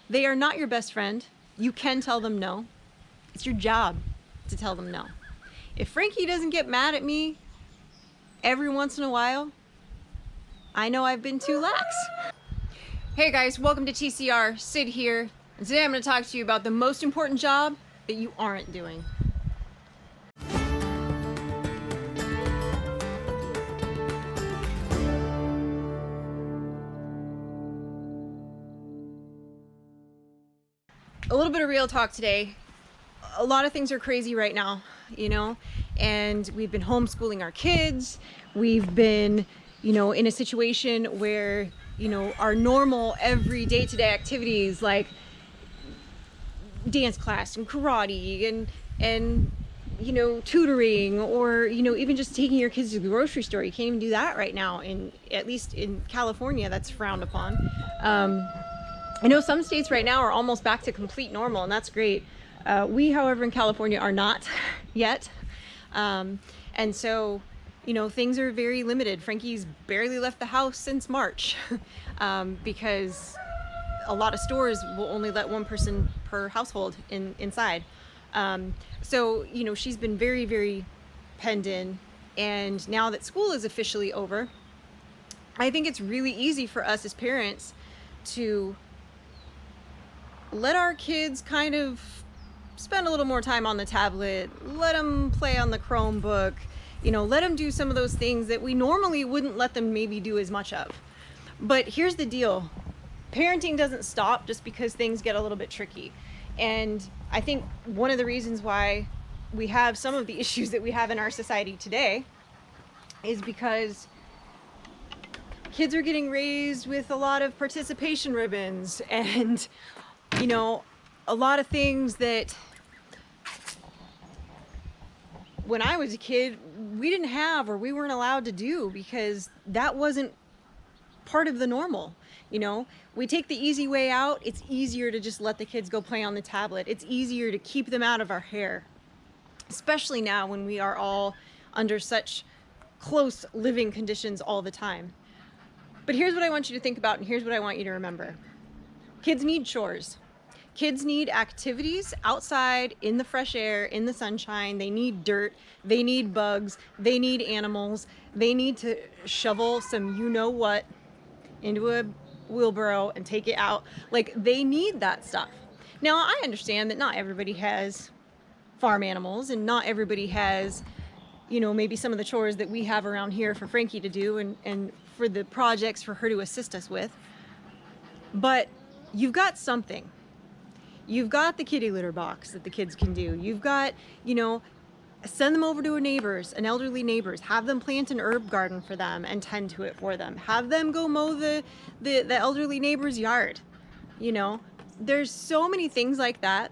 They are not your best friend. You can tell them no. It's your job to tell them no. If Frankie doesn't get mad at me every once in a while, I know I've been too lax. Hey guys, welcome to TCR. Sid here. And today I'm going to talk to you about the most important job that you aren't doing. A little bit of real talk today. A lot of things are crazy right now, you know, and we've been homeschooling our kids. We've been, in a situation where, our normal every day-to-day activities like dance class and karate and tutoring, or even just taking your kids to the grocery store. You can't even do that right now, at least in California. That's frowned upon. I know some states right now are almost back to complete normal, and that's great. We, however, in California are not yet. And so, things are very limited. Frankie's barely left the house since March because a lot of stores will only let one person per household inside. So, she's been very, very penned in. And now that school is officially over, I think it's really easy for us as parents to let our kids kind of spend a little more time on the tablet, let them play on the Chromebook, let them do some of those things that we normally wouldn't let them maybe do as much of. But here's the deal. Parenting doesn't stop just because things get a little bit tricky. And I think one of the reasons why we have some of the issues that we have in our society today is because kids are getting raised with a lot of participation ribbons and a lot of things that when I was a kid, we didn't have, or we weren't allowed to do, because that wasn't part of the normal. We take the easy way out. It's easier to just let the kids go play on the tablet. It's easier to keep them out of our hair, especially now when we are all under such close living conditions all the time. But here's what I want you to think about, and here's what I want you to remember. Kids need chores. Kids need activities outside in the fresh air, in the sunshine. They need dirt. They need bugs. They need animals. They need to shovel some you-know-what into a wheelbarrow and take it out. Like, they need that stuff. Now, I understand that not everybody has farm animals, and not everybody has, maybe some of the chores that we have around here for Frankie to do and for the projects for her to assist us with. But you've got something. You've got the kitty litter box that the kids can do. You've got, send them over to an elderly neighbor's. Have them plant an herb garden for them and tend to it for them. Have them go mow the elderly neighbor's yard. There's so many things like that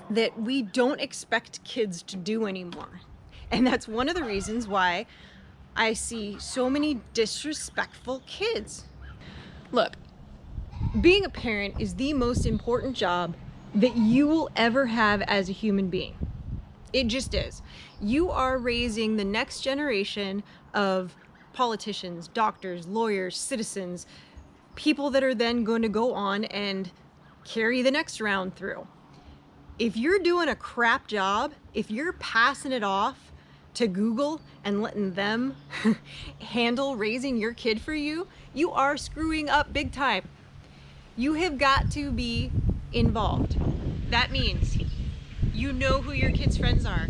that we don't expect kids to do anymore. And that's one of the reasons why I see so many disrespectful kids. Look, being a parent is the most important job that you will ever have as a human being. It just is. You are raising the next generation of politicians, doctors, lawyers, citizens, people that are then going to go on and carry the next round through. If you're doing a crap job, if you're passing it off to Google and letting them handle raising your kid for you, you are screwing up big time. You have got to be involved. That means you know who your kids' friends are.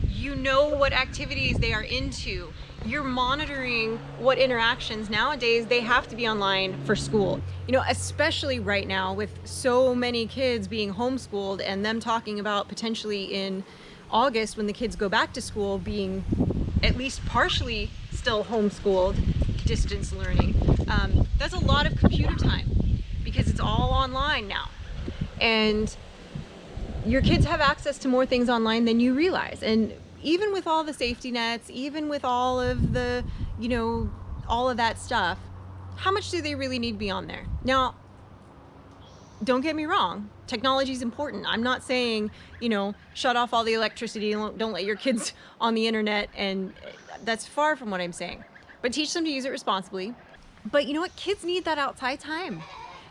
You know what activities they are into. You're monitoring what interactions. Nowadays they have to be online for school. Especially right now with so many kids being homeschooled and them talking about potentially in August when the kids go back to school being at least partially still homeschooled, distance learning. That's a lot of computer time, because it's all online now. And your kids have access to more things online than you realize. And even with all the safety nets, even with all of the, all of that stuff, how much do they really need to be on there? Now, don't get me wrong, technology is important. I'm not saying, shut off all the electricity and don't let your kids on the internet, and that's far from what I'm saying. But teach them to use it responsibly. But you know what? Kids need that outside time.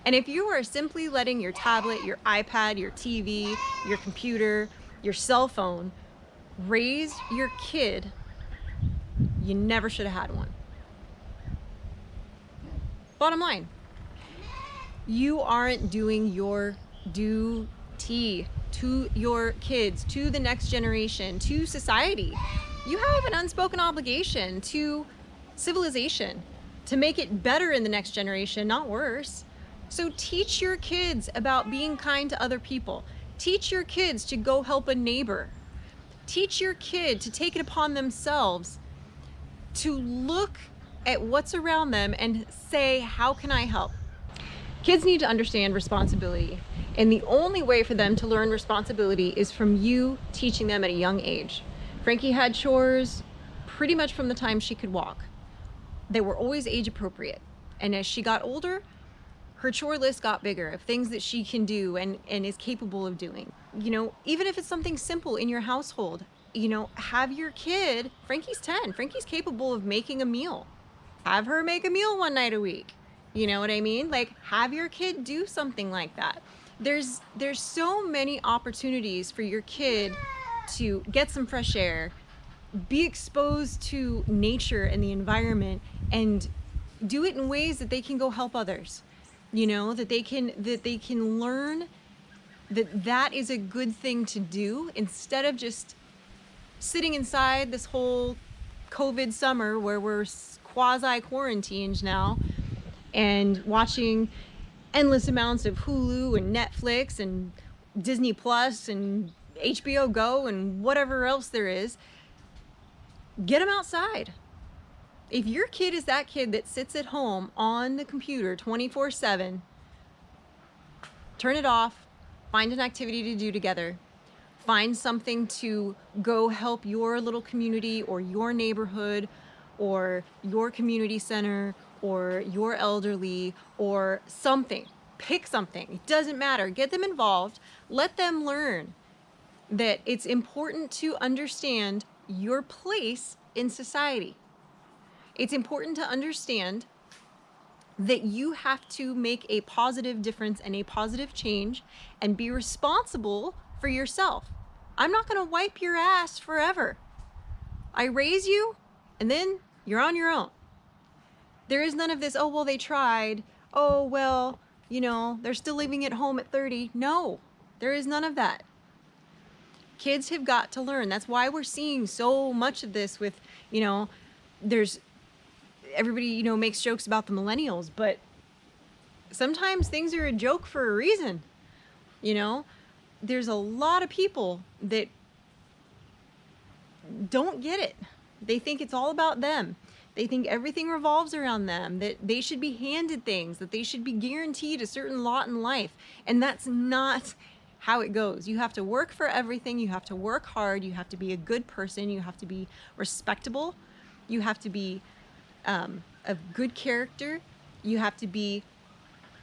And if you are simply letting your tablet, your iPad, your TV, your computer, your cell phone raise your kid, you never should have had one. Bottom line, you aren't doing your duty to your kids, to the next generation, to society. You have an unspoken obligation to civilization to make it better in the next generation, not worse. So teach your kids about being kind to other people. Teach your kids to go help a neighbor. Teach your kid to take it upon themselves to look at what's around them and say, how can I help? Kids need to understand responsibility. And the only way for them to learn responsibility is from you teaching them at a young age. Frankie had chores pretty much from the time she could walk. They were always age appropriate. And as she got older, her chore list got bigger of things that she can do and is capable of doing. You know, even if it's something simple in your household, you know, have your kid, Frankie's 10, Frankie's capable of making a meal. Have her make a meal one night a week. You know what I mean? Like, have your kid do something like that. There's so many opportunities for your kid to get some fresh air, be exposed to nature and the environment, and do it in ways that they can go help others. You know, that they can learn that is a good thing to do, instead of just sitting inside this whole COVID summer where we're quasi-quarantined now and watching endless amounts of Hulu and Netflix and Disney Plus and HBO Go and whatever else there is. Get them outside. If your kid is that kid that sits at home on the computer 24/7, turn it off, find an activity to do together. Find something to go help your little community or your neighborhood or your community center or your elderly or something. Pick something. It doesn't matter. Get them involved. Let them learn that it's important to understand your place in society. It's important to understand that you have to make a positive difference and a positive change and be responsible for yourself. I'm not going to wipe your ass forever. I raise you and then you're on your own. There is none of this, oh, well, they tried. Oh, well, you know, they're still living at home at 30. No, there is none of that. Kids have got to learn. That's why we're seeing so much of this with, you know, everybody, you know, makes jokes about the millennials, but sometimes things are a joke for a reason. You know, there's a lot of people that don't get it. They think it's all about them. They think everything revolves around them, that they should be handed things, that they should be guaranteed a certain lot in life. And that's not how it goes. You have to work for everything. You have to work hard. You have to be a good person. You have to be respectable. You have to be of good character. You have to be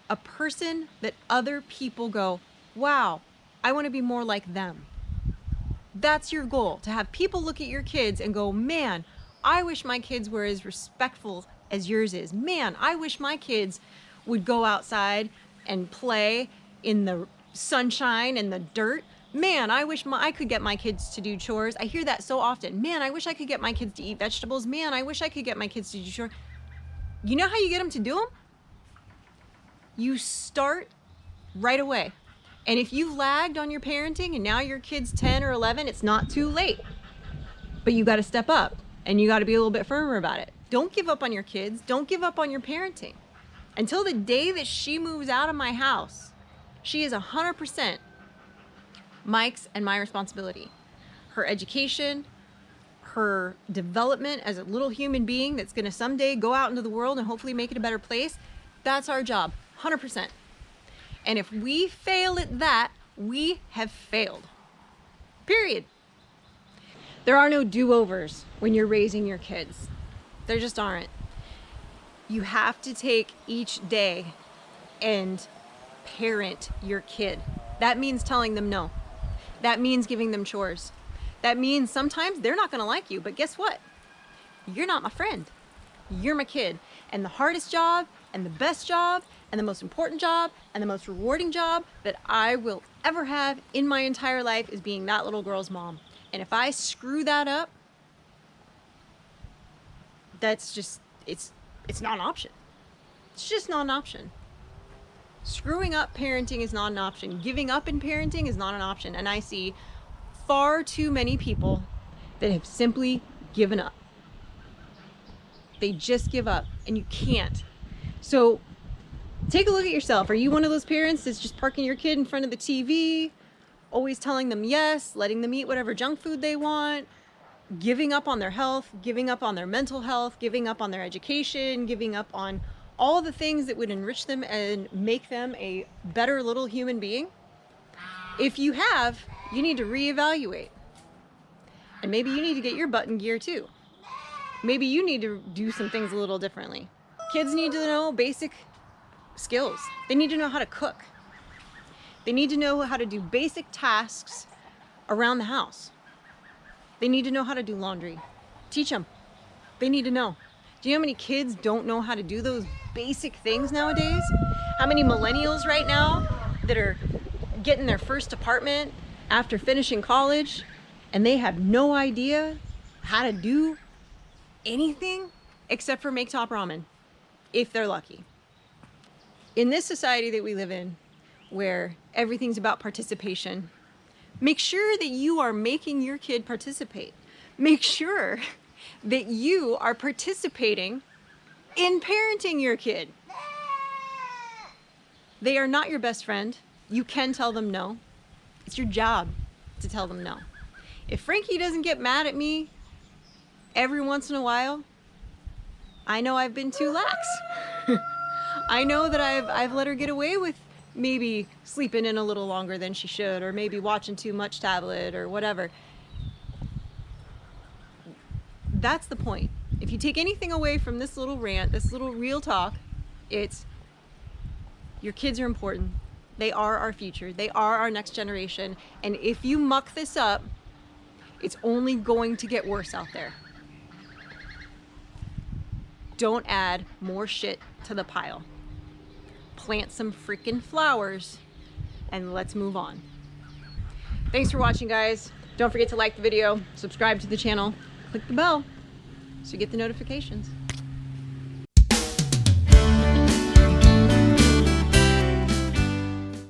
a person that other people go, wow, I want to be more like them. That's your goal, to have people look at your kids and go, man, I wish my kids were as respectful as yours is. Man, I wish my kids would go outside and play in the sunshine and the dirt. Man, I wish I could get my kids to do chores. I hear that so often. Man, I wish I could get my kids to eat vegetables. Man, I wish I could get my kids to do chores. You know how you get them to do them? You start right away. And if you've lagged on your parenting and now your kid's 10 or 11, it's not too late. But you got to step up and you got to be a little bit firmer about it. Don't give up on your kids. Don't give up on your parenting. Until the day that she moves out of my house, she is 100% Mike's and my responsibility. Her education, her development as a little human being that's going to someday go out into the world and hopefully make it a better place, that's our job, 100%. And if we fail at that, we have failed. Period. There are no do-overs when you're raising your kids. There just aren't. You have to take each day and parent your kid. That means telling them no. That means giving them chores. That means sometimes they're not going to like you, but guess what? You're not my friend. You're my kid. And the hardest job and the best job and the most important job and the most rewarding job that I will ever have in my entire life is being that little girl's mom. And if I screw that up, that's just, it's not an option. It's just not an option. Screwing up parenting is not an option. Giving up in parenting is not an option. And I see far too many people that have simply given up. They just give up, and you can't. So take a look at yourself. Are you one of those parents that's just parking your kid in front of the TV, always telling them yes, letting them eat whatever junk food they want, giving up on their health, giving up on their mental health, giving up on their education, giving up on all the things that would enrich them and make them a better little human being? If you have, you need to reevaluate. And maybe you need to get your butt in gear too. Maybe you need to do some things a little differently. Kids need to know basic skills. They need to know how to cook. They need to know how to do basic tasks around the house. They need to know how to do laundry. Teach them. They need to know. Do you know how many kids don't know how to do those basic things nowadays? How many millennials right now that are getting their first apartment after finishing college and they have no idea how to do anything except for make top ramen, if they're lucky. In this society that we live in, where everything's about participation, make sure that you are making your kid participate. Make sure that you are participating in parenting your kid. They are not your best friend. You can tell them no. It's your job to tell them no. If Frankie doesn't get mad at me every once in a while, I know I've been too lax. I know that I've let her get away with maybe sleeping in a little longer than she should, or maybe watching too much tablet or whatever. That's the point. If you take anything away from this little rant, this little real talk, it's your kids are important. They are our future. They are our next generation. And if you muck this up, it's only going to get worse out there. Don't add more shit to the pile. Plant some freaking flowers and let's move on. Thanks for watching, guys. Don't forget to like the video, subscribe to the channel, click the bell so you get the notifications.